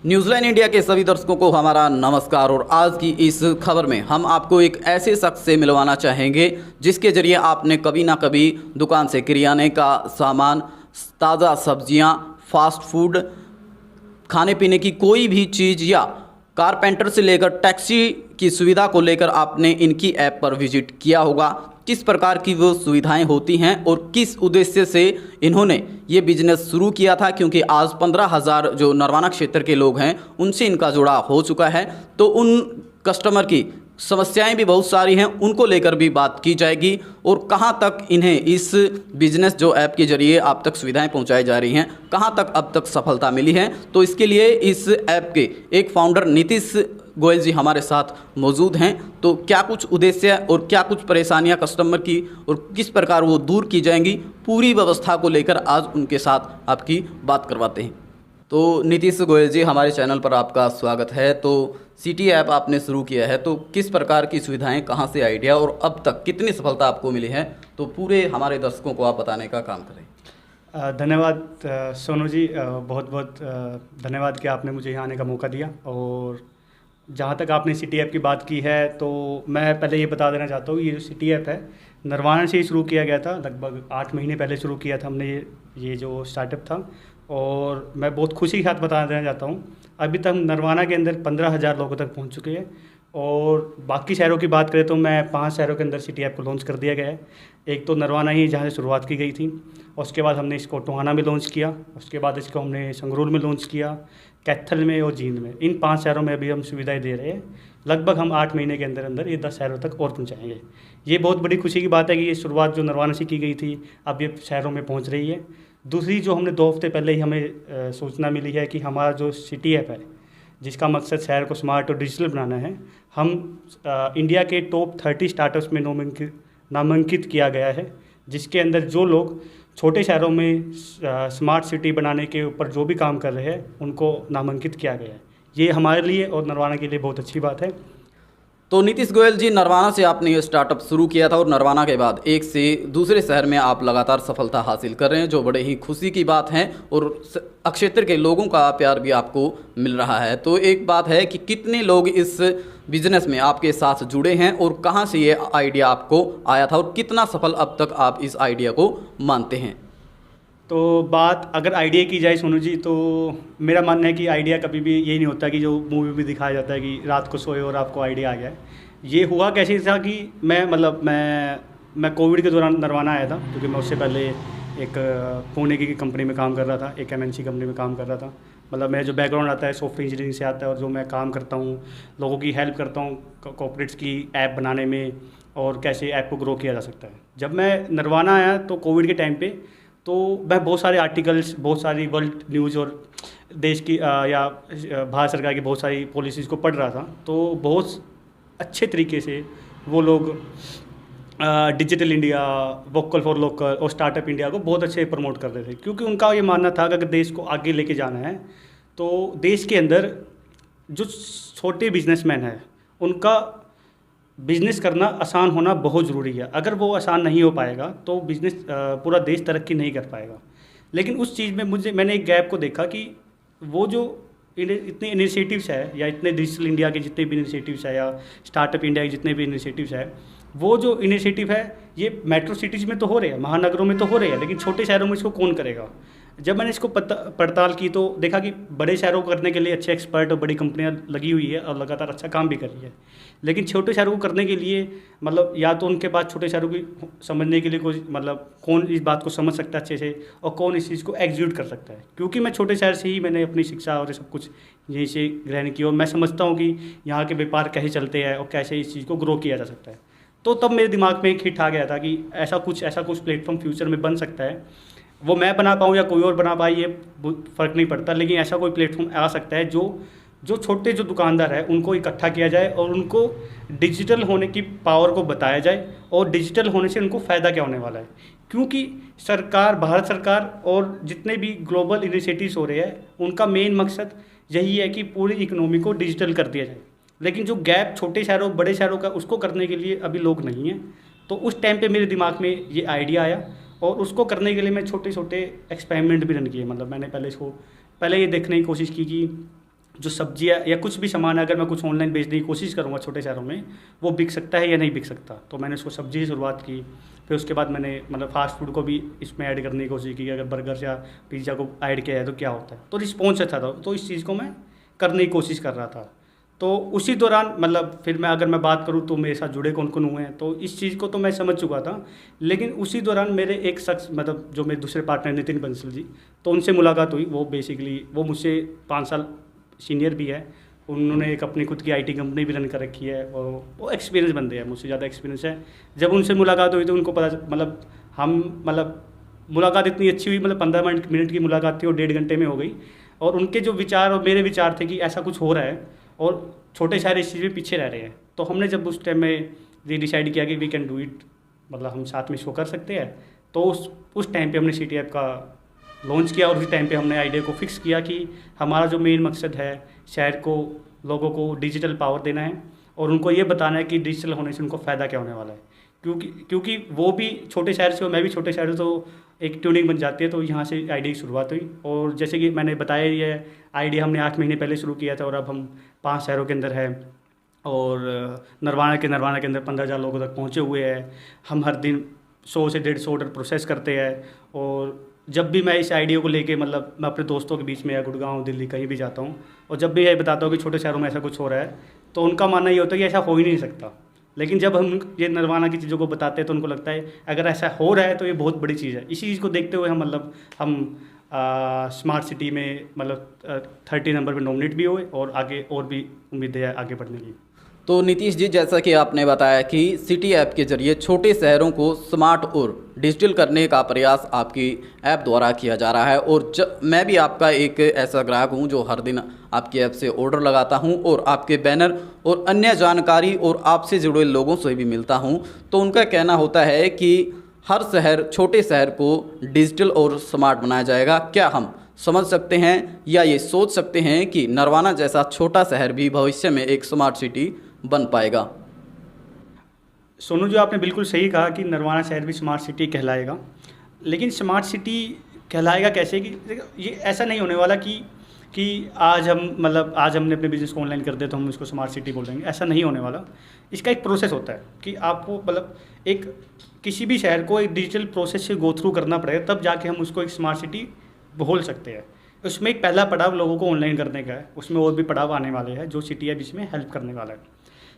New Zealand India के सभी दर्शकों को हमारा नमस्कार। और आज की इस खबर में हम आपको एक ऐसे शख्स से मिलवाना चाहेंगे जिसके जरिए आपने कभी ना कभी दुकान से किराने का सामान, ताज़ा सब्जियां, फास्ट फूड, खाने पीने की कोई भी चीज़ या कारपेंटर से लेकर टैक्सी की सुविधा को लेकर आपने इनकी ऐप पर विजिट किया होगा। किस प्रकार की वो सुविधाएं होती हैं और किस उद्देश्य से इन्होंने ये बिजनेस शुरू किया था, क्योंकि आज 15,000 जो नरवाना क्षेत्र के लोग हैं उनसे इनका जुड़ाव हो चुका है। तो उन कस्टमर की समस्याएं भी बहुत सारी हैं, उनको लेकर भी बात की जाएगी और कहां तक इन्हें इस बिजनेस जो ऐप के जरिए आप तक सुविधाएं पहुंचाई जा रही हैं, कहां तक अब तक सफलता मिली है। तो इसके लिए इस ऐप के एक फाउंडर नीतीश गोयल जी हमारे साथ मौजूद हैं। तो क्या कुछ उद्देश्य और क्या कुछ परेशानियां कस्टमर की और किस प्रकार वो दूर की जाएंगी, पूरी व्यवस्था को लेकर आज उनके साथ आपकी बात करवाते हैं। तो नीतीश गोयल जी, हमारे चैनल पर आपका स्वागत है। तो सिटी ऐप आपने शुरू किया है, तो किस प्रकार की सुविधाएं, कहां से आइडिया और अब तक कितनी सफलता आपको मिली है, तो पूरे हमारे दर्शकों को आप बताने का काम करें। धन्यवाद सोनू जी, बहुत बहुत धन्यवाद कि आपने मुझे यहाँ आने का मौका दिया। और जहाँ तक आपने सिटी ऐप की बात की है, तो मैं पहले ये बता देना चाहता हूँ, ये जो सिटी ऐप है नरवाना से ही शुरू किया गया था। लगभग 8 महीने पहले शुरू किया था हमने ये जो स्टार्टअप था। और मैं बहुत खुशी के साथ बता देना चाहता हूँ, अभी तक नरवाना के अंदर 15,000 लोगों तक पहुँच चुके हैं। और बाकी शहरों की बात करें तो मैं 5 शहरों के अंदर सिटी ऐप को लॉन्च कर दिया गया है। एक तो नरवाना ही जहाँ से शुरुआत की गई थी, उसके बाद हमने इसको टोहाना में लॉन्च किया, उसके बाद इसको हमने संगरूर में लॉन्च किया, कैथल में और जींद में। इन 5 शहरों में अभी हम सुविधाएं दे रहे हैं। लगभग हम 8 महीने के अंदर अंदर ये 10 शहरों तक और पहुँचाएँगे। ये बहुत बड़ी खुशी की बात है कि ये शुरुआत जो नरवाना से की गई थी अब ये शहरों में पहुँच रही है। दूसरी जो हमने 2 हफ्ते पहले ही हमें सूचना मिली है कि हमारा जो सिटी ऐप है, जिसका मकसद शहर को स्मार्ट और डिजिटल बनाना है, हम इंडिया के टॉप 30 स्टार्टअप्स में नामांकित किया गया है। जिसके अंदर जो लोग छोटे शहरों में स्मार्ट सिटी बनाने के ऊपर जो भी काम कर रहे हैं उनको नामांकित किया गया है। ये हमारे लिए और नरवाना के लिए बहुत अच्छी बात है। तो नीतीश गोयल जी, नरवाना से आपने ये स्टार्टअप शुरू किया था और नरवाना के बाद एक से दूसरे शहर में आप लगातार सफलता हासिल कर रहे हैं, जो बड़े ही खुशी की बात है। और क्षेत्र के लोगों का प्यार भी आपको मिल रहा है। तो एक बात है कि कितने लोग इस बिजनेस में आपके साथ जुड़े हैं और कहां से ये आइडिया आपको आया था और कितना सफल अब तक आप इस आइडिया को मानते हैं। तो बात अगर आइडिया की जाए सोनू जी, तो मेरा मानना है कि आइडिया कभी भी ये नहीं होता कि जो मूवी में दिखाया जाता है कि रात को सोए और आपको आइडिया आ गया है। ये हुआ कैसे था कि मैं कोविड के दौरान नरवाना आया था, क्योंकि मैं उससे पहले एक पुणे की कंपनी में काम कर रहा था, एक MNC कंपनी में काम कर रहा था। मतलब मेरा जो बैकग्राउंड आता है सॉफ्टवेयर इंजीनियरिंग से आता है, और जो मैं काम करता हूँ, लोगों की हेल्प करता हूँ कॉर्पोरेट्स की ऐप बनाने में और कैसे ऐप को ग्रो किया जा सकता है। जब मैं नरवाना आया तो कोविड के टाइम पे, तो मैं बहुत सारे आर्टिकल्स, बहुत सारी वर्ल्ड न्यूज़ और देश की या भारत सरकार की बहुत सारी पॉलिसीज़ को पढ़ रहा था। तो बहुत अच्छे तरीके से वो लोग digital India, vocal for local और स्टार्टअप इंडिया को बहुत अच्छे प्रमोट कर रहे थे, क्योंकि उनका ये मानना था कि अगर देश को आगे लेके जाना है तो देश के अंदर जो छोटे बिजनेसमैन हैं उनका बिज़नेस करना आसान होना बहुत ज़रूरी है। अगर वो आसान नहीं हो पाएगा तो बिज़नेस पूरा देश तरक्की नहीं कर पाएगा। लेकिन उस चीज़ में मैंने एक गैप को देखा कि वो जो इतने इनिशिएटिव्स है, या इतने डिजिटल इंडिया के जितने भी इनिशिएटिव्स है, या स्टार्टअप इंडिया के जितने भी इनिशिएटिव्स है, वो जो इनिशिएटिव है ये मेट्रो सिटीज़ में तो हो रहे हैं, महानगरों में तो हो रहे हैं, लेकिन छोटे शहरों में इसको कौन करेगा। जब मैंने इसको पड़ताल की तो देखा कि बड़े शहरों को करने के लिए अच्छे एक्सपर्ट और बड़ी कंपनियां लगी हुई है और लगातार अच्छा काम भी कर रही है, लेकिन छोटे शहरों को करने के लिए मतलब या तो उनके पास छोटे शहरों की समझने के लिए कोई कौन इस बात को समझ सकता है अच्छे से, और कौन इस चीज़ को एग्जीक्यूट कर सकता है। क्योंकि मैं छोटे शहर से ही मैंने अपनी शिक्षा और सब कुछ यहीं से ग्रहण की, और मैं समझता हूँ कि यहाँ के व्यापार कैसे चलते हैं और कैसे इस चीज़ को ग्रो किया जा सकता है। तो तब मेरे दिमाग में एक हिट आ गया था कि ऐसा कुछ प्लेटफॉर्म फ्यूचर में बन सकता है। वो मैं बना पाऊँ या कोई और बना पाए ये फ़र्क नहीं पड़ता, लेकिन ऐसा कोई प्लेटफॉर्म आ सकता है जो छोटे जो दुकानदार है उनको इकट्ठा किया जाए और उनको डिजिटल होने की पावर को बताया जाए और डिजिटल होने से उनको फ़ायदा क्या होने वाला है। क्योंकि सरकार, भारत सरकार और जितने भी ग्लोबल इनिशिएटिव्स हो रहे हैं उनका मेन मकसद यही है कि पूरी इकोनॉमी को डिजिटल कर दिया जाए। लेकिन जो गैप छोटे शहरों बड़े शहरों का, उसको करने के लिए अभी लोग नहीं हैं। तो उस टाइम पे मेरे दिमाग में ये आइडिया आया, और उसको करने के लिए मैं छोटे छोटे एक्सपेरिमेंट भी रन किए। मतलब मैंने पहले ये देखने की कोशिश की कि जो सब्जियाँ या कुछ भी सामान है, अगर मैं कुछ ऑनलाइन बेचने की कोशिश करूँगा छोटे शहरों में, वो बिक सकता है या नहीं बिक सकता। तो मैंने उसको सब्जी से शुरुआत की, फिर उसके बाद मैंने मतलब फास्ट फूड को भी इसमें ऐड करने की कोशिश की कि अगर बर्गर या पिज़्ज़ा को ऐड किया है तो क्या होता है। तो रिस्पॉन्स अच्छा था, तो इस चीज़ को मैं करने की कोशिश कर रहा था। तो उसी दौरान मतलब फिर अगर मैं बात करूँ तो मेरे साथ जुड़े कौन कौन हुए हैं, तो इस चीज़ को तो मैं समझ चुका था। लेकिन उसी दौरान मेरे एक शख्स मतलब जो मेरे दूसरे पार्टनर नितिन बंसल जी, तो उनसे मुलाकात हुई। वो बेसिकली वो मुझसे 5 साल सीनियर भी है। उन्होंने एक अपनी खुद की आईटी कंपनी भी रन कर रखी है और वो एक्सपीरियंस बंदे हैं, मुझसे ज़्यादा एक्सपीरियंस है। जब उनसे मुलाकात हुई तो उनको पता मतलब हम मतलब मुलाकात इतनी अच्छी हुई, मतलब 15 मिनट की मुलाकात थी और 1.5 घंटे में हो गई। और उनके जो विचार और मेरे विचार थे कि ऐसा कुछ हो रहा है और छोटे शहर इस चीज़ में पीछे रह रहे हैं। तो हमने जब उस टाइम में ये डिसाइड किया कि वी कैन डू इट, मतलब हम साथ में इसको कर सकते हैं। तो उस टाइम पे हमने सिटी ऐप का लॉन्च किया और उसी टाइम पे हमने आइडिया को फिक्स किया कि हमारा जो मेन मकसद है शहर को, लोगों को डिजिटल पावर देना है और उनको ये बताना है कि डिजिटल होने से उनको फ़ायदा क्या होने वाला है। क्योंकि वो भी छोटे शहर से हो, मैं भी छोटे शहर से, तो एक ट्यूनिंग बन जाती है। तो यहाँ से आइडिया की शुरुआत हुई और जैसे कि मैंने बताया, ये आइडिया हमने 8 महीने पहले शुरू किया था और अब हम 5 शहरों के अंदर है और नरवाना के अंदर 15,000 लोगों तक पहुँचे हुए हैं। हम हर दिन 100 से 150 ऑर्डर प्रोसेस करते हैं। और जब भी मैं इस आइडिया को लेके मतलब मैं अपने दोस्तों के बीच में या गुड़गांव, दिल्ली कहीं भी जाता हूँ और जब भी ये बताता हूँ कि छोटे शहरों में ऐसा कुछ हो रहा है, तो उनका मानना ये होता है कि ऐसा हो ही नहीं सकता। लेकिन जब हम ये नरवाना की चीज़ों को बताते हैं तो उनको लगता है अगर ऐसा हो रहा है तो ये बहुत बड़ी चीज़ है। इसी चीज़ को देखते हुए हम स्मार्ट सिटी में मतलब 30 नंबर पे नॉमिनेट भी हुए और आगे और भी उम्मीदें है आगे बढ़ने की। तो नीतीश जी, जैसा कि आपने बताया कि सिटी ऐप के जरिए छोटे शहरों को स्मार्ट और डिजिटल करने का प्रयास आपकी ऐप द्वारा किया जा रहा है। और मैं भी आपका एक ऐसा ग्राहक हूं जो हर दिन आपकी ऐप से ऑर्डर लगाता हूं और आपके बैनर और अन्य जानकारी और आपसे जुड़े लोगों से भी मिलता हूं। तो उनका कहना होता है कि हर शहर, छोटे शहर को डिजिटल और स्मार्ट बनाया जाएगा। क्या हम समझ सकते हैं या ये सोच सकते हैं कि नरवाना जैसा छोटा शहर भी भविष्य में एक स्मार्ट सिटी बन पाएगा? सोनू जी, आपने बिल्कुल सही कहा कि नरवाना शहर भी स्मार्ट सिटी कहलाएगा। लेकिन स्मार्ट सिटी कहलाएगा कैसे कि ये ऐसा नहीं होने वाला कि आज हमने अपने बिज़नेस को ऑनलाइन कर दिया तो हम इसको स्मार्ट सिटी बोल देंगे। ऐसा नहीं होने वाला। इसका एक प्रोसेस होता है कि आपको मतलब एक किसी भी शहर को एक डिजिटल प्रोसेस से गो थ्रू करना पड़ेगा, तब जाके हम उसको एक स्मार्ट सिटी बोल सकते हैं। उसमें एक पहला पड़ाव लोगों को ऑनलाइन करने का है, उसमें और भी पड़ाव आने वाले हैं जो सिटी ऐप इसमें हेल्प करने वाला है।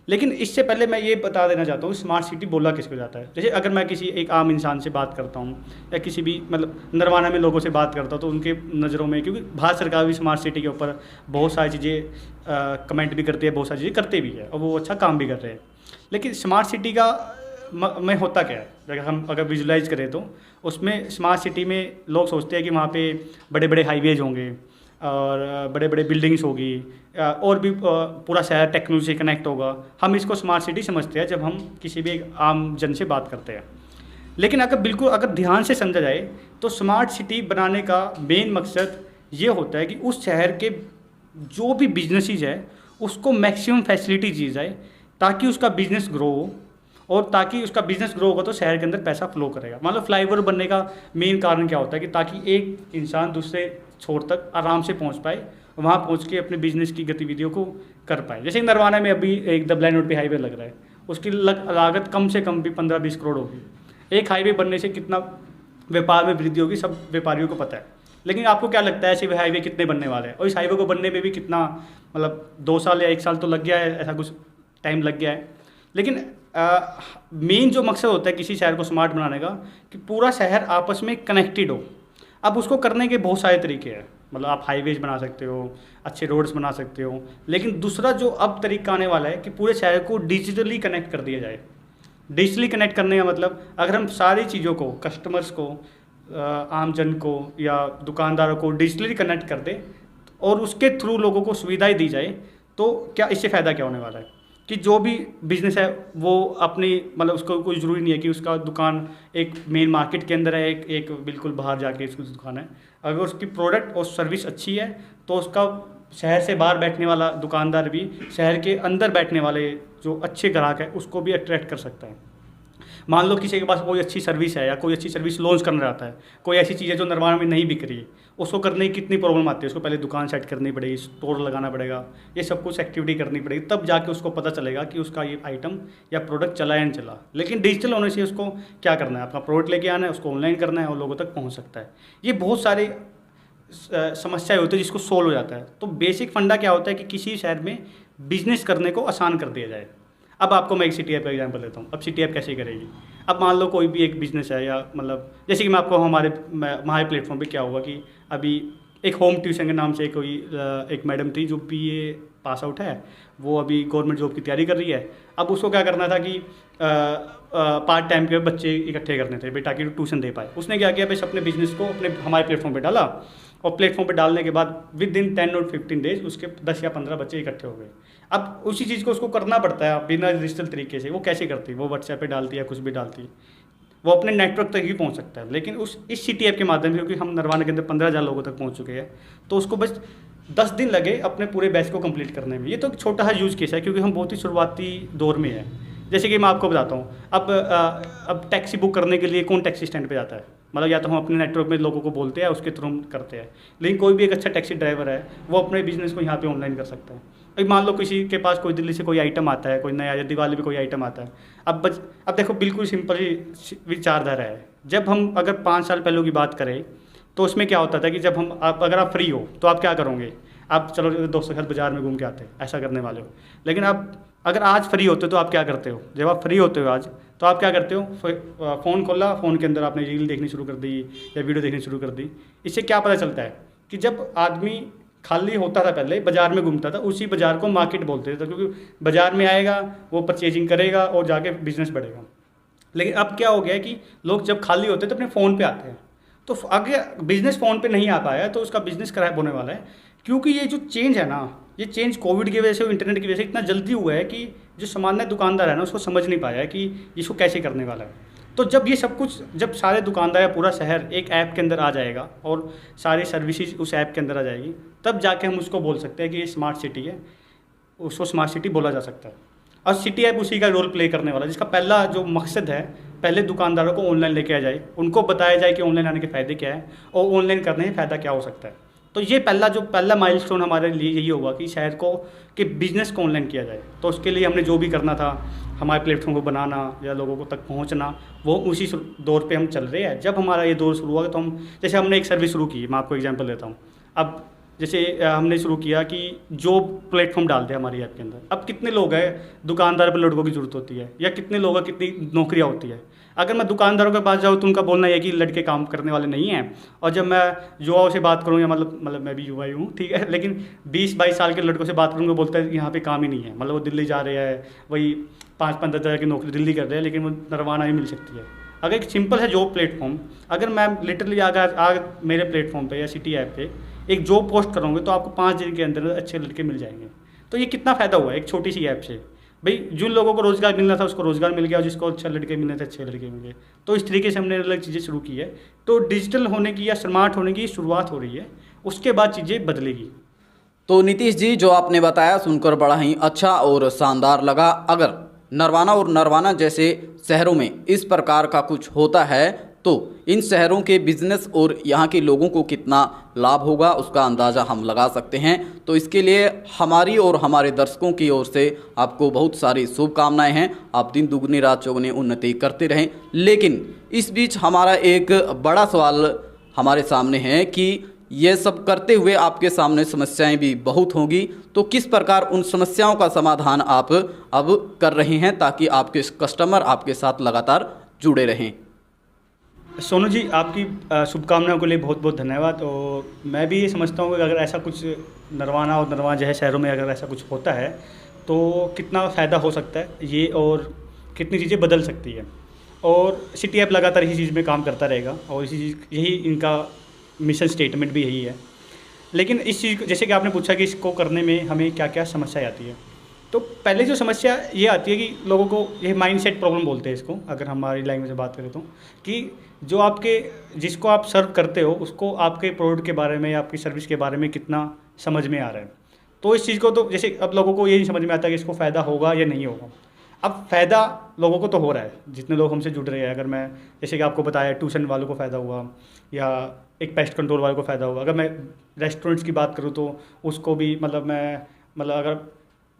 लेकिन इससे पहले मैं ये बता देना चाहता हूँ स्मार्ट सिटी बोला किसको जाता है। जैसे अगर मैं किसी एक आम इंसान से बात करता हूँ या किसी भी मतलब नरवाना में लोगों से बात करता हूँ, तो उनके नज़रों में, क्योंकि भारत सरकार भी स्मार्ट सिटी के ऊपर बहुत सारी चीज़ें कमेंट भी करती है, बहुत सारी चीज़ें करते भी है और वो अच्छा काम भी कर रहे हैं। लेकिन स्मार्ट सिटी का में होता क्या है, अगर विजुलाइज करें तो उसमें स्मार्ट सिटी में लोग सोचते हैं कि वहाँ पे बड़े बड़े हाईवेज होंगे और बड़े बड़े बिल्डिंग्स होगी और भी पूरा शहर टेक्नोलॉजी से कनेक्ट होगा। हम इसको स्मार्ट सिटी समझते हैं जब हम किसी भी एक आम जन से बात करते हैं। लेकिन अगर ध्यान से समझा जाए तो स्मार्ट सिटी बनाने का मेन मकसद ये होता है कि उस शहर के जो भी बिजनेसेस है उसको मैक्सिमम फैसिलिटी दी जाए ताकि उसका बिजनेस ग्रो हो, और ताकि उसका बिजनेस ग्रो होगा तो शहर के अंदर पैसा फ्लो करेगा। मतलब फ्लाईओवर बनने का मेन कारण क्या होता है कि ताकि एक इंसान दूसरे छोर तक आराम से पहुंच पाए, वहां पहुंच के अपने बिजनेस की गतिविधियों को कर पाए। जैसे नरवाना में अभी एक द ब्लैंड रोड पे हाईवे लग रहा है, उसकी लागत कम से कम भी 15-20 करोड़ होगी। एक हाईवे बनने से कितना व्यापार में वृद्धि होगी सब व्यापारियों को पता है। लेकिन आपको क्या लगता है ऐसे हाईवे कितने बनने वाले हैं, और इस हाईवे को बनने में भी कितना मतलब 2 साल या 1 साल तो लग गया है, ऐसा कुछ टाइम लग गया है। लेकिन मेन जो मकसद होता है किसी शहर को स्मार्ट बनाने का कि पूरा शहर आपस में कनेक्टेड हो। अब उसको करने के बहुत सारे तरीके हैं, मतलब आप हाईवेज बना सकते हो, अच्छे रोड्स बना सकते हो। लेकिन दूसरा जो अब तरीका आने वाला है कि पूरे शहर को डिजिटली कनेक्ट कर दिया जाए। डिजिटली कनेक्ट करने का मतलब अगर हम सारी चीज़ों को, कस्टमर्स को, आम जन को या दुकानदारों को डिजिटली कनेक्ट कर दें और उसके थ्रू लोगों को सुविधाएं दी जाए, तो क्या इससे फ़ायदा क्या होने वाला है कि जो भी बिज़नेस है वो अपनी मतलब उसको कोई ज़रूरी नहीं है कि उसका दुकान एक मेन मार्केट के अंदर है, एक बिल्कुल बाहर जाके उसकी दुकान है। अगर उसकी प्रोडक्ट और सर्विस अच्छी है तो उसका शहर से बाहर बैठने वाला दुकानदार भी शहर के अंदर बैठने वाले जो अच्छे ग्राहक है उसको भी अट्रैक्ट कर सकता है। मान लो किसी के पास कोई अच्छी सर्विस है या कोई अच्छी सर्विस लॉन्च करना चाहता है, कोई ऐसी चीज़ है जो नरवाना में नहीं बिक रही है, उसको करने की कितनी प्रॉब्लम आती है। उसको पहले दुकान सेट करनी पड़ेगी, स्टोर लगाना पड़ेगा, ये सब कुछ एक्टिविटी करनी पड़ेगी, तब जाके उसको पता चलेगा कि उसका ये आइटम या प्रोडक्ट चला या नहीं चला। लेकिन डिजिटल होने से उसको क्या करना है, अपना प्रोडक्ट लेके आना है, उसको ऑनलाइन करना है और लोगों तक पहुँच सकता है। ये बहुत सारे समस्याएं होती है जिसको सोल्व हो जाता है। तो बेसिक फंडा क्या होता है कि किसी शहर में बिजनेस करने को आसान कर दिया जाए। अब आपको मैं एक सिटी ऐप का एग्जांपल देता हूँ। अब सिटी ऐप कैसे करेगी? अब मान लो कोई भी एक बिजनेस है, या मतलब जैसे कि मैं आपको हमारे प्लेटफॉर्म पे क्या हुआ कि अभी एक होम ट्यूशन के नाम से कोई एक मैडम थी जो BA पास आउट है, वो अभी गवर्नमेंट जॉब की तैयारी कर रही है। अब उसको क्या करना था कि पार्ट टाइम के बच्चे इकट्ठे करने थे भाई, ताकि ट्यूशन दे पाए। उसने क्या किया, बस अपने बिजनेस को अपने हमारे प्लेटफॉर्म पे डाला, और प्लेटफॉर्म पे डालने के बाद विद इन 10 और 15 डेज उसके 10 या 15 बच्चे इकट्ठे हो गए। अब उसी चीज़ को उसको करना पड़ता है बिना डिजिटल तरीके से। वो कैसे करती है? वो व्हाट्सएप पे डालती है, कुछ भी डालती है, वो अपने नेटवर्क तक ही पहुंच सकता है। लेकिन इस सिटी ऐप के माध्यम से, क्योंकि हम नरवाना के अंदर 15,000 लोगों तक पहुंच चुके हैं, तो उसको बस 10 दिन लगे अपने पूरे बैच को कंप्लीट करने में। ये तो एक छोटा सा यूज़ केस है, क्योंकि हम बहुत ही शुरुआती दौर में है। जैसे कि मैं आपको बताता हूँ, अब टैक्सी बुक करने के लिए कौन टैक्सी स्टैंड पे जाता है? मतलब या तो हम अपने नेटवर्क में लोगों को बोलते हैं, उसके थ्रू हम करते हैं। लेकिन कोई भी एक अच्छा टैक्सी ड्राइवर है, वो अपने बिजनेस को यहाँ पे ऑनलाइन कर सकता है। अभी मान लो किसी के पास कोई दिल्ली से कोई आइटम आता है, कोई नया, या दिवाली पे कोई आइटम आता है। अब देखो, बिल्कुल सिंपल ही विचारधारा है। जब हम अगर 5 साल पहले की बात करें, तो उसमें क्या होता था कि जब अगर आप फ्री हो तो आप क्या करोगे? आप चलो दोस्तों के साथ बाजार में घूम के आते, ऐसा करने वाले हो। लेकिन आप अगर आज फ्री होते हो तो आप क्या करते हो? जब आप फ्री होते हो आज, तो आप क्या करते हो? फ़ोन खोला, फ़ोन के अंदर आपने रील देखनी शुरू कर दी या वीडियो देखनी शुरू कर दी। इससे क्या पता चलता है कि जब आदमी खाली होता था पहले, बाज़ार में घूमता था, उसी बाज़ार को मार्केट बोलते थे, क्योंकि बाज़ार में आएगा, वो परचेजिंग करेगा और जाके बिजनेस बढ़ेगा। लेकिन अब क्या हो गया है कि लोग जब खाली होते हैं तो अपने फ़ोन पे आते हैं। तो अगर बिजनेस फ़ोन पे नहीं आ पाया तो उसका बिजनेस क्रैप होने वाला है। क्योंकि ये जो चेंज है ना, ये चेंज कोविड की वजह से और इंटरनेट की वजह से इतना जल्दी हुआ है कि जो सामान्य दुकानदार है ना, उसको समझ नहीं पाया है कि इसको कैसे करने वाला है। तो जब ये सब कुछ, जब सारे दुकानदार या पूरा शहर एक ऐप के अंदर आ जाएगा और सारी सर्विसेज उस ऐप के अंदर आ जाएगी, तब जाके हम उसको बोल सकते हैं कि ये स्मार्ट सिटी है, उसको स्मार्ट सिटी बोला जा सकता है। और सिटी ऐप उसी का रोल प्ले करने वाला है, जिसका पहला जो मकसद है, पहले दुकानदारों को ऑनलाइन लेके आ जाए, उनको बताया जाए कि ऑनलाइन आने के फ़ायदे क्या है और ऑनलाइन करने से फ़ायदा क्या हो सकता है। तो ये पहला माइलस्टोन हमारे लिए यही होगा कि शहर को, कि बिज़नेस को ऑनलाइन किया जाए। तो उसके लिए हमने जो भी करना था, हमारे प्लेटफॉर्म को बनाना या लोगों को तक पहुंचना, वो उसी दौर पे हम चल रहे हैं। जब हमारा ये दौर शुरू हुआ तो हम, जैसे हमने एक सर्विस शुरू की, मैं आपको एग्जांपल देता हूँ। अब जैसे हमने शुरू किया कि जॉब प्लेटफॉर्म डालते हैं हमारी ऐप के अंदर। अब कितने लोग हैं, दुकानदार पर लड़कों की ज़रूरत होती है, या कितने लोग हैं, कितनी नौकरियाँ होती है। अगर मैं दुकानदारों के पास जाऊँ तो उनका बोलना है कि लड़के काम करने वाले नहीं हैं। और जब मैं युवाओं से बात करूँ, या मतलब मैं भी युवा ही हूँ, ठीक है, लेकिन 20-22 साल के लड़कों से बात करूँगा, बोलता है यहाँ पे काम ही नहीं है। मतलब वो दिल्ली जा रहे हैं, वही 5-15 हज़ार की नौकरी दिल्ली कर रहे हैं, लेकिन वो नरवाना ही मिल सकती है। अगर एक सिंपल है जॉब प्लेटफॉर्म, अगर मैं लिटरली अगर मेरे प्लेटफॉर्म पे या सिटी ऐप पे एक जॉब पोस्ट करोगे तो आपको 5 दिन के अंदर अच्छे लड़के मिल जाएंगे। तो ये कितना फ़ायदा हुआ है एक छोटी सी ऐप से। भाई जिन लोगों को रोज़गार मिलना था उसको रोज़गार मिल गया, और जिसको अच्छे लड़के मिलने थे अच्छे लड़के मिल गए। तो इस तरीके से हमने अलग चीज़ें शुरू की है। तो डिजिटल होने की या स्मार्ट होने की शुरुआत हो रही है, उसके बाद चीज़ें बदलेगी। तो नीतीश जी, जो आपने बताया सुनकर बड़ा ही अच्छा और शानदार लगा। अगर नरवाना और नरवाना जैसे शहरों में इस प्रकार का कुछ होता है तो इन शहरों के बिजनेस और यहाँ के लोगों को कितना लाभ होगा उसका अंदाज़ा हम लगा सकते हैं। तो इसके लिए हमारी और हमारे दर्शकों की ओर से आपको बहुत सारी शुभकामनाएं हैं। आप दिन दुगनी रात चौगुनी उन्नति करते रहें। लेकिन इस बीच हमारा एक बड़ा सवाल हमारे सामने है कि ये सब करते हुए आपके सामने समस्याएं भी बहुत होंगी, तो किस प्रकार उन समस्याओं का समाधान आप अब कर रहे हैं ताकि आपके कस्टमर आपके साथ लगातार जुड़े रहें? सोनू जी, आपकी शुभकामनाओं के लिए बहुत बहुत धन्यवाद। और मैं भी ये समझता हूँ कि अगर ऐसा कुछ नरवाना और नरवाना जैसे शहरों में अगर ऐसा कुछ होता है तो कितना फ़ायदा हो सकता है ये, और कितनी चीज़ें बदल सकती है। और सिटी ऐप लगातार इसी चीज़ में काम करता रहेगा, और यही इनका मिशन स्टेटमेंट भी यही है। लेकिन इस चीज़, जैसे कि आपने पूछा कि इसको करने में हमें क्या क्या समस्या आती है, तो पहले जो समस्या ये आती है कि लोगों को, ये माइंडसेट प्रॉब्लम बोलते हैं इसको, अगर हमारी लैंग्वेज में बात करें तो, कि जो जिसको आप सर्व करते हो उसको आपके प्रोडक्ट के बारे में या आपकी सर्विस के बारे में कितना समझ में आ रहा है। तो इस चीज़ को, तो जैसे अब लोगों को ये नहीं समझ में आता कि इसको फ़ायदा होगा या नहीं होगा। अब फ़ायदा लोगों को तो हो रहा है, जितने लोग हमसे जुड़ रहे हैं। अगर मैं जैसे कि आपको बताया, ट्यूशन वालों को फ़ायदा हुआ या एक पेस्ट कंट्रोल वालों को फ़ायदा हुआ। अगर मैं रेस्टोरेंट्स की बात करूँ तो उसको भी मतलब अगर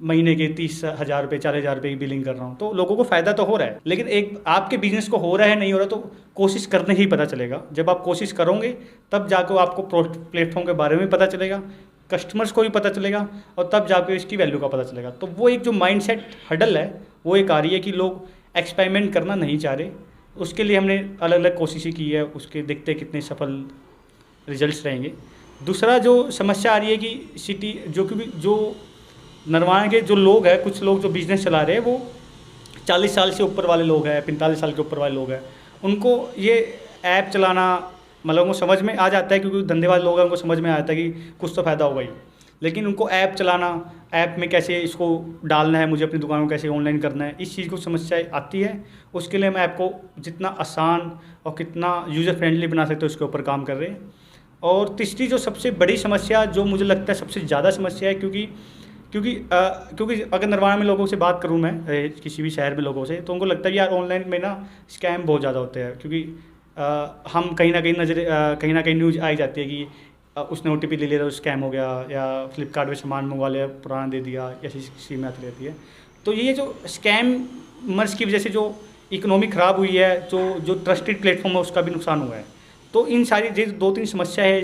महीने के 30,000 रुपये 40,000 रुपये की बिलिंग कर रहा हूँ तो लोगों को फ़ायदा तो हो रहा है। लेकिन एक आपके बिजनेस को हो रहा है नहीं हो रहा तो कोशिश करने ही पता चलेगा। जब आप कोशिश करोगे तब जाकर आपको प्लेटफॉर्म के बारे में पता चलेगा, कस्टमर्स को भी पता चलेगा और तब जाकर इसकी वैल्यू का पता चलेगा। तो वो एक जो माइंडसेट हडल है वो एक आ रही है कि लोग एक्सपेरिमेंट करना नहीं चाह रहे। उसके लिए हमने अलग अलग कोशिशें की है, उसके देखते कितने सफल रिजल्ट्स रहेंगे। दूसरा जो समस्या आ रही है कि सिटी जो नरवाना के जो लोग हैं, कुछ लोग जो बिज़नेस चला रहे हैं वो 40 साल से ऊपर वाले लोग हैं, 45 साल के ऊपर वाले लोग हैं। उनको ये ऐप चलाना मतलब उनको समझ में आ जाता है, क्योंकि धंधे वाले लोग हैं, उनको समझ में आता है कि कुछ तो फ़ायदा होगा ही। लेकिन उनको ऐप चलाना, ऐप में कैसे इसको डालना है, मुझे अपनी दुकान को कैसे ऑनलाइन करना है, इस चीज़ को समस्या आती है। उसके लिए हम ऐप को जितना आसान और कितना यूज़र फ्रेंडली बना सकते हैं उसके ऊपर काम कर रहे हैं। और तीसरी जो सबसे बड़ी समस्या जो मुझे लगता है सबसे ज़्यादा समस्या है, क्योंकि अगर नरवाना में लोगों से बात करूं मैं, किसी भी शहर में लोगों से, तो उनको लगता है कि यार ऑनलाइन में ना स्कैम बहुत ज़्यादा होते हैं। क्योंकि हम कहीं ना कहीं न्यूज़ आई जाती है कि उसने OTP ले लिया तो स्कैम हो गया, या फ्लिपकार्ट पे सामान मंगवा लिया पुराना दे दिया, ऐसी स्कीमें आती रहती है। तो ये जो स्कैमर्स की वजह से जो इकोनॉमी ख़राब हुई है, जो ट्रस्टेड प्लेटफॉर्म है उसका भी नुकसान हुआ है। तो इन सारी ये 2-3 समस्या है,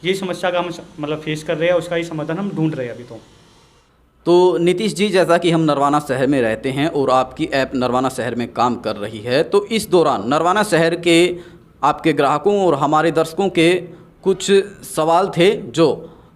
ये समस्या का हम मतलब फेस कर रहे हैं, उसका ही समाधान हम ढूंढ रहे हैं अभी। तो नीतीश जी, जैसा कि हम नरवाना शहर में रहते हैं और आपकी ऐप नरवाना शहर में काम कर रही है, तो इस दौरान नरवाना शहर के आपके ग्राहकों और हमारे दर्शकों के कुछ सवाल थे जो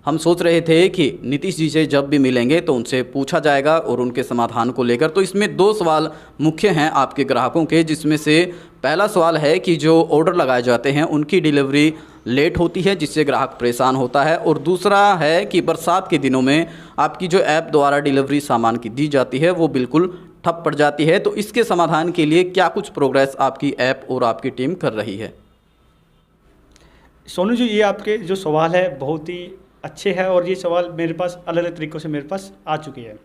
हम सोच रहे थे कि नीतीश जी से जब भी मिलेंगे तो उनसे पूछा जाएगा और उनके समाधान को लेकर। तो इसमें 2 सवाल मुख्य हैं आपके ग्राहकों के, जिसमें से पहला सवाल है कि जो ऑर्डर लगाए जाते हैं उनकी डिलीवरी लेट होती है जिससे ग्राहक परेशान होता है, और दूसरा है कि बरसात के दिनों में आपकी जो ऐप द्वारा डिलीवरी सामान की दी जाती है वो बिल्कुल ठप पड़ जाती है। तो इसके समाधान के लिए क्या कुछ प्रोग्रेस आपकी ऐप और आपकी टीम कर रही है? सोनू जी, ये आपके जो सवाल है बहुत ही अच्छे हैं और ये सवाल मेरे पास अलग अलग तरीक़ों से मेरे पास आ चुके हैं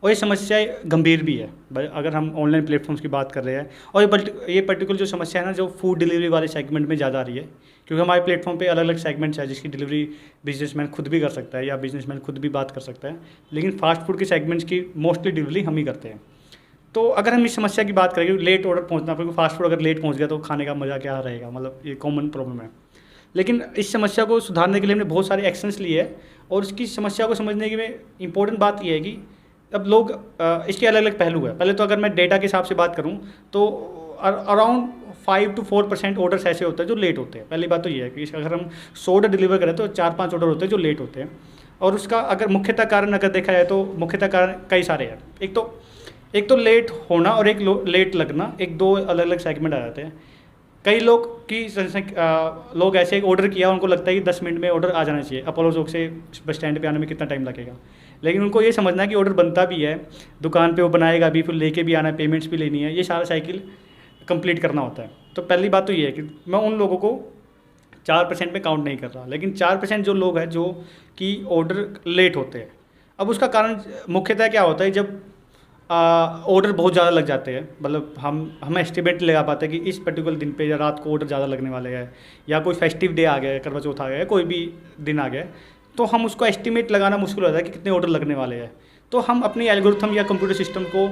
और ये समस्याएं गंभीर भी है। अगर हम ऑनलाइन प्लेटफॉर्म्स की बात कर रहे हैं, और ये पर्टिकुलर जो समस्या है ना, जो फूड डिलीवरी वाले सेगमेंट में ज़्यादा आ रही है, क्योंकि हमारे प्लेटफॉर्म पे अलग अलग सेगमेंट्स है जिसकी डिलीवरी बिजनेसमैन खुद भी कर सकता है या बिजनेसमैन खुद भी बात कर सकता है, लेकिन फास्ट फूड के सेगमेंट्स की मोस्टली डिलीवरी हम ही करते हैं। तो अगर हम इस समस्या की बात करेंगे, लेट ऑर्डर पहुँचना, क्योंकि फास्ट फूड अगर लेट पहुँच गया तो खाने का मज़ा क्या रहेगा, मतलब ये कॉमन प्रॉब्लम है। लेकिन इस समस्या को सुधारने के लिए हमने बहुत सारे एक्शंस लिए हैं, और इसकी समस्या को समझने की में इम्पोर्टेंट बात यह है कि अब लोग इसके अलग अलग पहलू है। पहले तो अगर मैं डेटा के हिसाब से बात करूं तो अराउंड 5 to 4% ऑर्डर्स ऐसे होते हैं जो लेट होते हैं। पहली बात तो ये है कि अगर हम 100 ऑर्डर डिलीवर करें तो 4-5 ऑर्डर होते हैं जो लेट होते हैं। और उसका अगर मुख्यतः कारण अगर देखा जाए तो मुख्यतः कारण कई सारे हैं। एक तो लेट होना और एक लेट लगना, एक 2 अलग अलग सेगमेंट आ जाते हैं। कई लोग ऐसे ऑर्डर किया, उनको लगता है कि 10 मिनट में ऑर्डर आ जाना चाहिए, अपोलो चौक से बस स्टैंड पे आने में कितना टाइम लगेगा। लेकिन उनको ये समझना है कि ऑर्डर बनता भी है, दुकान पे वो बनाएगा भी, फिर लेके भी आना है, पेमेंट्स भी लेनी है, ये सारा साइकिल कंप्लीट करना होता है। तो पहली बात तो ये है कि मैं उन लोगों को 4% में काउंट नहीं कर रहा, लेकिन 4% जो लोग हैं जो कि ऑर्डर लेट होते हैं। अब उसका कारण मुख्यतः क्या होता है, जब ऑर्डर बहुत ज़्यादा लग जाते हैं, मतलब हम एस्टिमेट नहीं लगा पाते कि इस पर्टिकुलर दिन पे या रात को ऑर्डर ज़्यादा लगने वाले हैं, या कोई फेस्टिव डे आ गया है, करवा चौथ आ गया है, कोई भी दिन आ गया है, तो हम उसको एस्टिमेट लगाना मुश्किल होता है कि कितने ऑर्डर लगने वाले हैं। तो हम अपनी एल्गोरिथम या कंप्यूटर सिस्टम को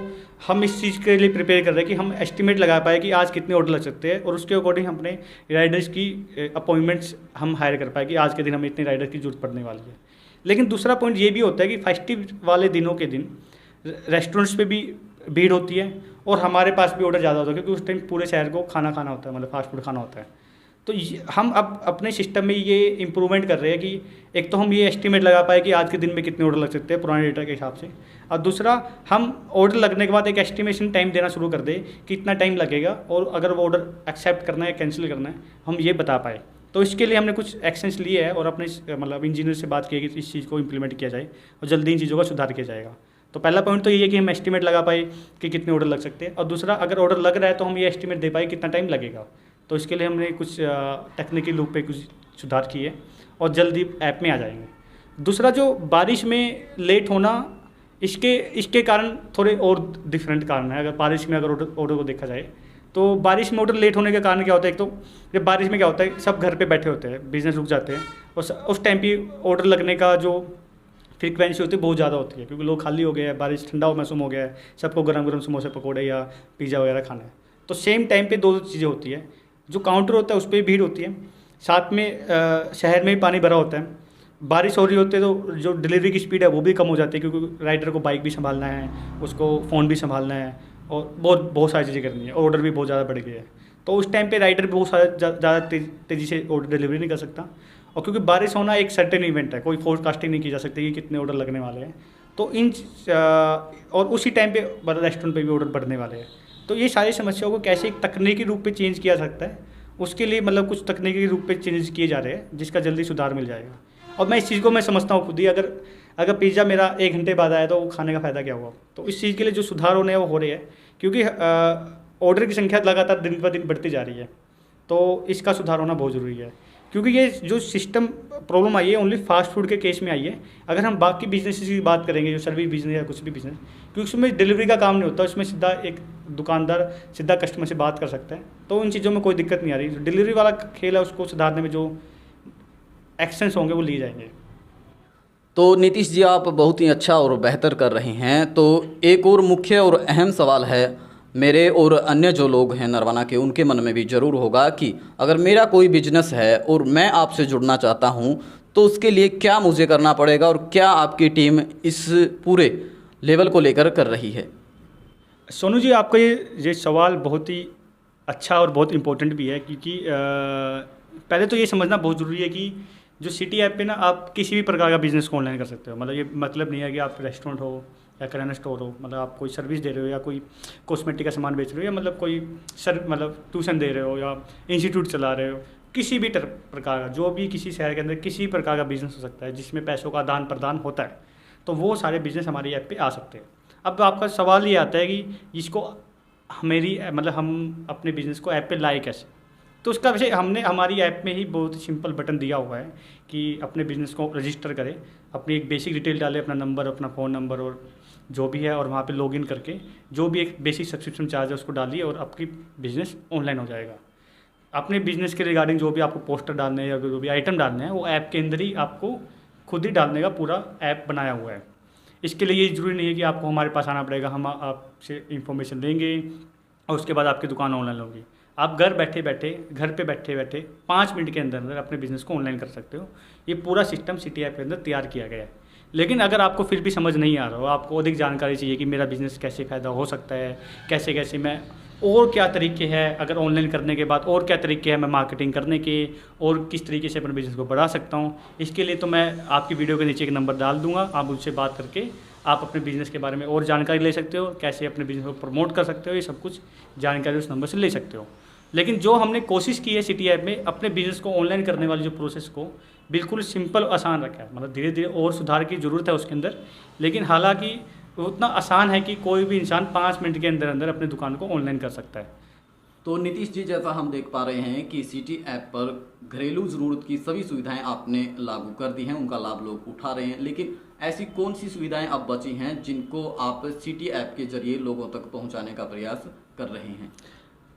हम इस चीज़ के लिए प्रिपेयर कर रहे हैं कि हम एस्टिमेट लगा पाए कि आज कितने ऑर्डर लग सकते हैं, और उसके अकॉर्डिंग हम अपने राइडर्स की अपॉइंटमेंट्स हम हायर कर पाए कि आज के दिन हमें इतने राइडर की जरूरत पड़ने वाली है। लेकिन दूसरा पॉइंट ये भी होता है कि फेस्टिव वाले दिनों के दिन रेस्टोरेंट्स पे भी भीड़ होती है और हमारे पास भी ऑर्डर ज़्यादा होता है, क्योंकि उस टाइम पूरे शहर को खाना खाना होता है, मतलब फास्ट फूड खाना होता है। तो हम अब अपने सिस्टम में ये इम्प्रूवमेंट कर रहे हैं कि एक तो हम ये एस्टिमेट लगा पाए कि आज के दिन में कितने ऑर्डर लग सकते हैं पुराने डेटा के हिसाब से, और दूसरा हम ऑर्डर लगने के बाद एक एस्टिमेशन टाइम देना शुरू कर दें कि इतना टाइम लगेगा, और अगर वो ऑर्डर एक्सेप्ट करना है कैंसिल करना है हम ये बता पाए। तो इसके लिए हमने कुछ एक्शंस लिए हैं और अपने मतलब इंजीनियर से बात की है कि इस चीज़ को इम्प्लीमेंट किया जाए और जल्दी इन चीज़ों का सुधार किया जाएगा। तो पहला पॉइंट तो ये है कि हम एस्टिमेट लगा पाए कि कितने ऑर्डर लग सकते हैं, और दूसरा अगर ऑर्डर लग रहा है तो हम ये एस्टिमेट दे पाए कितना टाइम लगेगा। तो इसके लिए हमने कुछ टेक्निकल लूप पे कुछ सुधार किए और जल्दी ऐप में आ जाएंगे। दूसरा जो बारिश में लेट होना, इसके कारण थोड़े और डिफरेंट कारण है। अगर बारिश में अगर ऑर्डर को देखा जाए तो बारिश में ऑर्डर लेट होने के कारण क्या होता है, एक तो जब बारिश में क्या होता है सब घर पे बैठे होते हैं, बिजनेस रुक जाते हैं और उस टाइम पे ऑर्डर लगने का जो फ्रीक्वेंसी होती है बहुत ज़्यादा होती है, क्योंकि लोग खाली हो गए हैं, बारिश ठंडा मौसम हो गया है, सबको गरम गरम समोसे पकौड़े या पिज़्ज़ा वगैरह खाना है। तो सेम टाइम पे दो चीज़ें होती है, जो काउंटर होता है उस पर भीड़ होती है, साथ में शहर में भी पानी भरा होता है, बारिश हो रही होती है तो जो डिलीवरी की स्पीड है वो भी कम हो जाती है, क्योंकि राइडर को बाइक भी संभालना है, उसको फ़ोन भी संभालना है और बहुत सारी चीज़ें करनी है, ऑर्डर भी बहुत ज़्यादा बढ़ गया है। तो उस टाइम पे राइडर भी बहुत सारा ज़्यादा तेज़ी से ऑर्डर डिलीवरी नहीं कर सकता, और क्योंकि बारिश होना एक सर्टेन इवेंट है, कोई फोरकास्टिंग नहीं की जा सकती कि कितने ऑर्डर लगने वाले हैं। तो और उसी टाइम पे रेस्टोरेंट पे भी ऑर्डर बढ़ने वाले हैं। तो ये सारी समस्याओं को कैसे एक तकनीकी रूप पे चेंज किया सकता है, उसके लिए मतलब कुछ तकनीकी रूप पे चेंज किए जा रहे हैं जिसका जल्दी सुधार मिल जाएगा। और मैं इस चीज़ को मैं समझता हूँ खुद ही, अगर पिज़्ज़ा मेरा 1 घंटे बाद आया तो वो खाने का फ़ायदा क्या हुआ। तो इस चीज़ के लिए जो सुधार होने हैं वो हो रहे हैं, क्योंकि ऑर्डर की संख्या लगातार दिन पर दिन बढ़ती जा रही है, तो इसका सुधार होना बहुत ज़रूरी है। क्योंकि ये जो सिस्टम प्रॉब्लम आई है ओनली फास्ट फूड के केस में आई है। अगर हम बाकी बिजनेस की बात करेंगे, जो सर्विस बिजनेस या कुछ भी बिजनेस, क्योंकि उसमें डिलीवरी का काम नहीं होता, उसमें सीधा एक दुकानदार सीधा कस्टमर से बात कर सकता है, तो उन चीज़ों में कोई दिक्कत नहीं आ रही। डिलीवरी वाला खेल है, उसको सुधारने में जो एक्शंस होंगे वो लिए जाएंगे। तो नीतीश जी, आप बहुत ही अच्छा और बेहतर कर रहे हैं। तो एक और मुख्य और अहम सवाल है मेरे और अन्य जो लोग हैं नरवाना के, उनके मन में भी ज़रूर होगा कि अगर मेरा कोई बिजनेस है और मैं आपसे जुड़ना चाहता हूं तो उसके लिए क्या मुझे करना पड़ेगा और क्या आपकी टीम इस पूरे लेवल को लेकर कर रही है। सोनू जी, आपका ये सवाल बहुत ही अच्छा और बहुत इम्पोर्टेंट भी है, क्योंकि पहले तो ये समझना बहुत ज़रूरी है कि जो सिटी ऐप पे ना आप किसी भी प्रकार का बिज़नेस को ऑनलाइन कर सकते हो। मतलब ये मतलब नहीं है कि आप रेस्टोरेंट हो या किराना स्टोर हो, मतलब आप कोई सर्विस दे रहे हो या कोई कॉस्मेटिक का सामान बेच रहे हो या मतलब कोई मतलब ट्यूशन दे रहे हो या इंस्टीट्यूट चला रहे हो, किसी भी प्रकार का, जो भी किसी शहर के अंदर किसी भी प्रकार का बिज़नेस हो सकता है जिसमें पैसों का आदान प्रदान होता है, तो वो सारे बिज़नेस हमारी ऐप पे आ सकते हैं। अब आपका सवाल ये आता है कि इसको हम अपने बिज़नेस को ऐप पे लाए कैसे। तो उसका वैसे हमने हमारी ऐप में ही बहुत ही सिंपल बटन दिया हुआ है कि अपने बिज़नेस को रजिस्टर करें, अपनी एक बेसिक डिटेल डालें, अपना नंबर, अपना फ़ोन नंबर और जो भी है, और वहाँ पे लॉगिन करके जो भी एक बेसिक सब्सक्रिप्शन चार्ज है उसको डालिए और आपकी बिज़नेस ऑनलाइन हो जाएगा। अपने बिज़नेस के रिगार्डिंग जो भी आपको पोस्टर डालने हैं या जो भी आइटम डालने हैं वो ऐप के अंदर ही आपको खुद ही डालने का पूरा ऐप बनाया हुआ है। इसके लिए ये ज़रूरी नहीं है कि आपको हमारे पास आना पड़ेगा, हम आपसे इंफॉर्मेशन लेंगे और उसके बाद आपकी दुकान ऑनलाइन होगी। आप घर पे बैठे बैठे 5 मिनट के अंदर अंदर अपने बिज़नेस को ऑनलाइन कर सकते हो। ये पूरा सिस्टम सिटी ऐप के अंदर तैयार किया गया है। लेकिन अगर आपको फिर भी समझ नहीं आ रहा हो, आपको अधिक जानकारी चाहिए कि मेरा बिज़नेस कैसे फ़ायदा हो सकता है, कैसे कैसे मैं, और क्या तरीके हैं अगर ऑनलाइन करने के बाद, और क्या तरीके हैं मैं मार्केटिंग करने के, और किस तरीके से अपने बिज़नेस को बढ़ा सकता हूँ, इसके लिए तो मैं आपकी वीडियो के नीचे एक नंबर डाल दूँगा। आप मुझसे बात करके आप अपने बिज़नेस के बारे में और जानकारी ले सकते हो, कैसे अपने बिज़नेस को प्रमोट कर सकते हो, ये सब कुछ जानकारी उस नंबर से ले सकते हो। लेकिन जो हमने कोशिश की है सिटी ऐप में अपने बिज़नेस को ऑनलाइन करने वाली जो प्रोसेस को बिल्कुल सिंपल आसान रखा है। मतलब धीरे धीरे और सुधार की ज़रूरत है उसके अंदर, लेकिन हालांकि उतना आसान है कि कोई भी इंसान 5 मिनट के अंदर अंदर अपनी दुकान को ऑनलाइन कर सकता है। तो नीतीश जी, जैसा हम देख पा रहे हैं कि सिटी ऐप पर घरेलू ज़रूरत की सभी सुविधाएं आपने लागू कर दी हैं, उनका लाभ लोग उठा रहे हैं, लेकिन ऐसी कौन सी सुविधाएं अब बची हैं जिनको आप सिटी ऐप के जरिए लोगों तक पहुंचाने का प्रयास कर रहे हैं।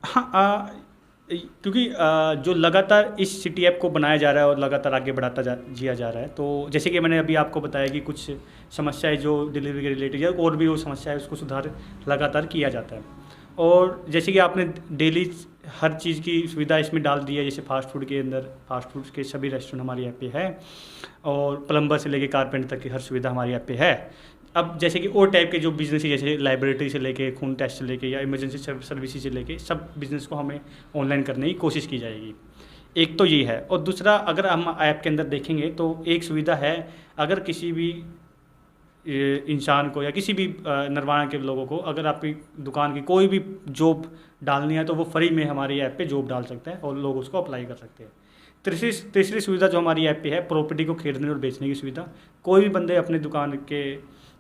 हाँ, क्योंकि जो लगातार इस सिटी ऐप को बनाया जा रहा है और लगातार आगे बढ़ाता जिया जा रहा है, तो जैसे कि मैंने अभी आपको बताया कि कुछ समस्याएं जो डिलीवरी के रिलेटेड है और भी वो समस्या है, उसको सुधार लगातार किया जाता है। और जैसे कि आपने डेली हर चीज़ की सुविधा इसमें डाल दी है, जैसे फास्ट फूड के अंदर फास्ट फूड के सभी रेस्टोरेंट हमारी ऐप पे है, और प्लम्बर से लेके कारपेंटर तक की हर सुविधा हमारी ऐप पे है। अब जैसे कि और टाइप के जो बिज़नेस है, जैसे लाइब्रेरी से लेके खून टेस्ट से लेके या इमरजेंसी सर्विसेज से लेके सब बिज़नेस को हमें ऑनलाइन करने की कोशिश की जाएगी। एक तो ये है, और दूसरा अगर हम ऐप के अंदर देखेंगे तो एक सुविधा है, अगर किसी भी इंसान को या किसी भी नरवाना के लोगों को अगर आपकी दुकान की कोई भी जॉब डालनी है तो वो फ्री में हमारी ऐप पे जॉब डाल सकता है और लोग उसको अप्लाई कर सकते हैं। तीसरी सुविधा जो हमारी ऐप पे है, प्रॉपर्टी को खरीदने और बेचने की सुविधा। कोई भी बंदे अपने दुकान के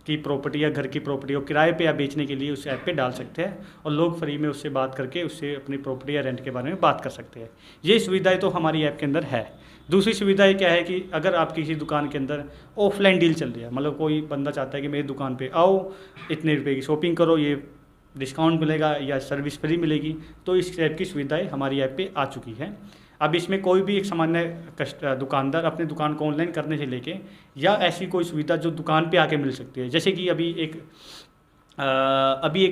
की प्रॉपर्टी या घर की प्रॉपर्टी को किराए पे या बेचने के लिए उस ऐप पे डाल सकते हैं और लोग फ्री में उससे बात करके उससे अपनी प्रॉपर्टी या रेंट के बारे में बात कर सकते हैं। ये सुविधाएं तो हमारी ऐप के अंदर है। दूसरी सुविधा क्या है कि अगर आप किसी दुकान के अंदर ऑफलाइन डील चल रही है, मतलब कोई बंदा चाहता है कि मेरी दुकान पे आओ, इतने रुपए की शॉपिंग करो, ये डिस्काउंट मिलेगा या सर्विस फ्री मिलेगी, तो इस ऐप की सुविधाएं हमारी ऐप पे आ चुकी है। अब इसमें कोई भी एक सामान्य दुकानदार अपनी दुकान को ऑनलाइन करने से लेके या ऐसी कोई सुविधा जो दुकान पे आके मिल सकती है, जैसे कि अभी एक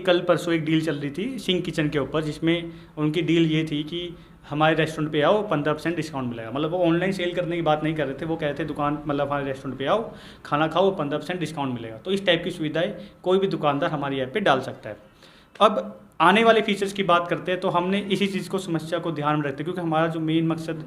कल परसों एक डील चल रही थी सिंह किचन के ऊपर, जिसमें उनकी डील ये थी कि हमारे रेस्टोरेंट पे आओ 15% डिस्काउंट मिलेगा। मतलब वो ऑनलाइन सेल करने की बात नहीं कर रहे थे, वो कह रहे थे दुकान मतलब हमारे रेस्टोरेंट पे आओ, खाना खाओ, 15% डिस्काउंट मिलेगा। तो इस टाइप की सुविधाएं कोई भी दुकानदार हमारी ऐप पे डाल सकता है। अब आने वाले फीचर्स की बात करते हैं तो हमने इसी चीज़ को समस्या को ध्यान में रखते हैं, क्योंकि हमारा जो मेन मकसद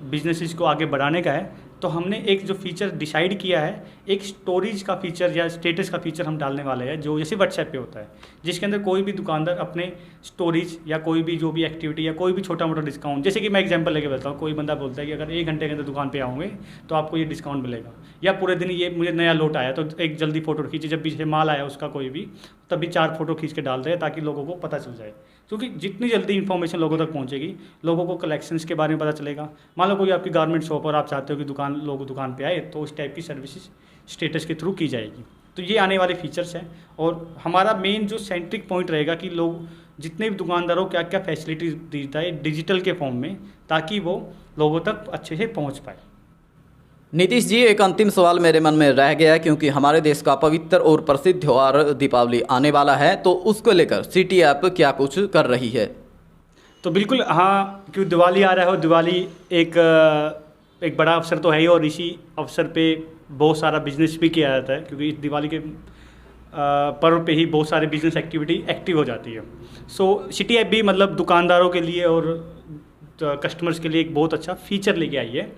बिजनेसेस को आगे बढ़ाने का है, तो हमने एक जो फीचर डिसाइड किया है, एक स्टोरेज का फीचर या स्टेटस का फीचर हम डालने वाले हैं, जो जैसे व्हाट्सएप पे होता है, जिसके अंदर कोई भी दुकानदार अपने स्टोरेज या कोई भी जो भी एक्टिविटी या कोई भी छोटा मोटा डिस्काउंट, जैसे कि मैं एग्जांपल लेके बताता हूँ, कोई बंदा बोलता है कि अगर 1 घंटे के अंदर दुकान पे आओगे तो आपको ये डिस्काउंट मिलेगा, या पूरे दिन ये मुझे नया लोट आया तो एक जल्दी फोटो खींचे, जब पीछे माल आया उसका कोई भी, तभी 4 फोटो खींच के डाल दे ताकि लोगों को पता चल जाए। क्योंकि जितनी जल्दी इन्फॉर्मेशन लोगों तक पहुंचेगी, लोगों को कलेक्शंस के बारे में पता चलेगा। मान लो कोई आपकी गारमेंट शॉप और आप चाहते हो कि लोग दुकान पे आए, तो उस टाइप की सर्विसेज स्टेटस के थ्रू की जाएगी। तो ये आने वाले फीचर्स हैं और हमारा मेन जो सेंट्रिक पॉइंट रहेगा कि लोग जितने भी दुकानदारों को क्या क्या फैसिलिटी देता है डिजिटल के फॉर्म में, ताकि वो लोगों तक अच्छे से पहुँच पाए। नीतीश जी, एक अंतिम सवाल मेरे मन में रह गया, क्योंकि हमारे देश का पवित्र और प्रसिद्ध त्यौहार दीपावली आने वाला है, तो उसको लेकर सिटी ऐप क्या कुछ कर रही है? तो बिल्कुल हाँ, क्योंकि दिवाली आ रहा है और दिवाली एक बड़ा अवसर तो है ही, और इसी अवसर पे बहुत सारा बिजनेस भी किया जाता है, क्योंकि इस दिवाली के पर्व पे ही बहुत सारे बिजनेस एक्टिविटी एक्टिव हो जाती है। सो सिटी ऐप भी मतलब दुकानदारों के लिए और कस्टमर्स के लिए एक बहुत अच्छा फीचर लेके आई है,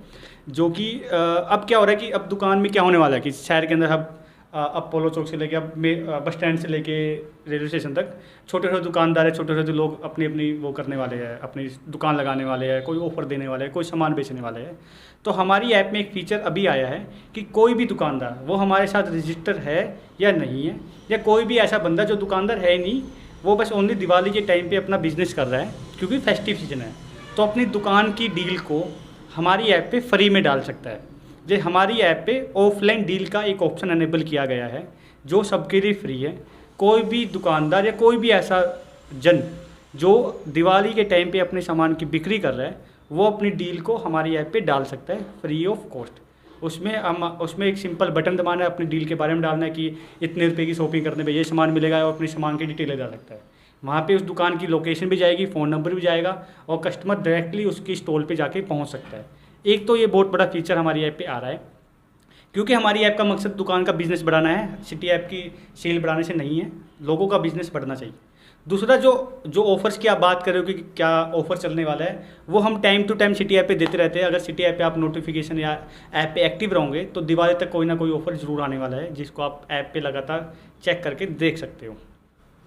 जो कि अब क्या हो रहा है कि अब दुकान में क्या होने वाला है कि शहर के अंदर अब पोलो चौक से लेके अब बस स्टैंड से लेके रेलवे स्टेशन तक छोटे छोटे दुकानदार है, छोटे छोटे लोग अपनी अपनी वो करने वाले हैं, अपनी दुकान लगाने वाले हैं, कोई ऑफर देने वाले हैं, कोई सामान बेचने वाले हैं। तो हमारी ऐप में एक फीचर अभी आया है कि कोई भी दुकानदार वो हमारे साथ रजिस्टर है या नहीं है, या कोई भी ऐसा बंदा जो दुकानदार है नहीं, वो बस ओनली दिवाली के टाइम पर अपना बिजनेस कर रहा है क्योंकि फेस्टिव सीजन है, तो अपनी दुकान की डील को हमारी ऐप पे फ्री में डाल सकता है। जो हमारी ऐप पे ऑफलाइन डील का एक ऑप्शन अनेबल किया गया है, जो सबके लिए फ्री है। कोई भी दुकानदार या कोई भी ऐसा जन जो दिवाली के टाइम पे अपने सामान की बिक्री कर रहा है, वो अपनी डील को हमारी ऐप पे डाल सकता है फ्री ऑफ कॉस्ट। उसमें एक सिंपल बटन दबाना है, अपनी डील के बारे में डालना है कि इतने रुपये की शॉपिंग करने पे ये सामान मिलेगा, और अपने सामान की डिटेल डाल सकता है। वहाँ पे उस दुकान की लोकेशन भी जाएगी, फ़ोन नंबर भी जाएगा, और कस्टमर डायरेक्टली उसकी स्टॉल पे जाके पहुँच सकता है। एक तो ये बहुत बड़ा फीचर हमारी ऐप पे आ रहा है, क्योंकि हमारी ऐप का मकसद दुकान का बिज़नेस बढ़ाना है, सिटी ऐप की सेल बढ़ाने से नहीं है, लोगों का बिज़नेस बढ़ना चाहिए। दूसरा जो ऑफ़र्स की आप बात कर रहे हो कि क्या ऑफ़र चलने वाला है, वो हम time to time city app पे देते रहते हैं। अगर सिटी ऐप पे आप नोटिफिकेशन या ऐप पे एक्टिव रहोगे तो दिवाली तक कोई ना कोई ऑफ़र ज़रूर आने वाला है, जिसको आप ऐप पे लगातार चेक करके देख सकते हो।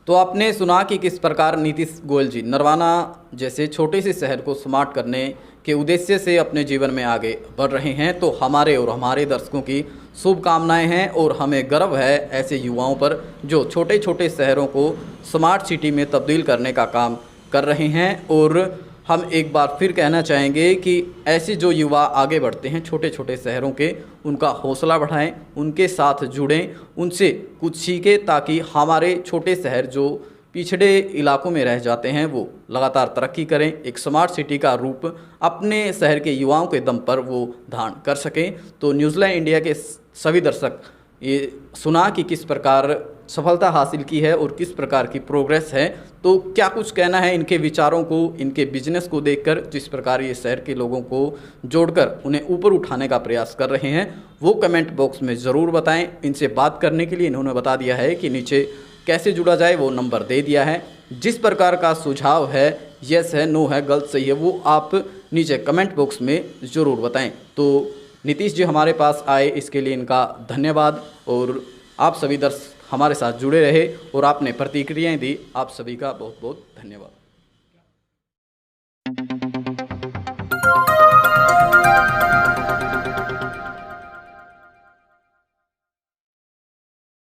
तो आपने सुना कि किस प्रकार नीतीश गोयल जी नरवाना जैसे छोटे से शहर को स्मार्ट करने के उद्देश्य से अपने जीवन में आगे बढ़ रहे हैं। तो हमारे और हमारे दर्शकों की शुभकामनाएं हैं और हमें गर्व है ऐसे युवाओं पर जो छोटे छोटे शहरों को स्मार्ट सिटी में तब्दील करने का काम कर रहे हैं। और हम एक बार फिर कहना चाहेंगे कि ऐसे जो युवा आगे बढ़ते हैं छोटे छोटे शहरों के, उनका हौसला बढ़ाएं, उनके साथ जुड़ें, उनसे कुछ सीखें, ताकि हमारे छोटे शहर जो पिछड़े इलाकों में रह जाते हैं वो लगातार तरक्की करें, एक स्मार्ट सिटी का रूप अपने शहर के युवाओं के दम पर वो धारण कर सकें। तो न्यूज़लैंड इंडिया के सभी दर्शक ये सुना कि किस प्रकार सफलता हासिल की है और किस प्रकार की प्रोग्रेस है, तो क्या कुछ कहना है इनके विचारों को, इनके बिजनेस को देखकर, जिस प्रकार ये शहर के लोगों को जोड़कर उन्हें ऊपर उठाने का प्रयास कर रहे हैं, वो कमेंट बॉक्स में ज़रूर बताएं। इनसे बात करने के लिए इन्होंने बता दिया है कि नीचे कैसे जुड़ा जाए, वो नंबर दे दिया है। जिस प्रकार का सुझाव है, यस है, नो है, गलत सही है, वो आप नीचे कमेंट बॉक्स में ज़रूर बताएं। तो नीतीश जी हमारे पास आए, इसके लिए इनका धन्यवाद। और आप सभी दर्शक हमारे साथ जुड़े रहे और आपने प्रतिक्रियाएं दी, आप सभी का बहुत बहुत धन्यवाद।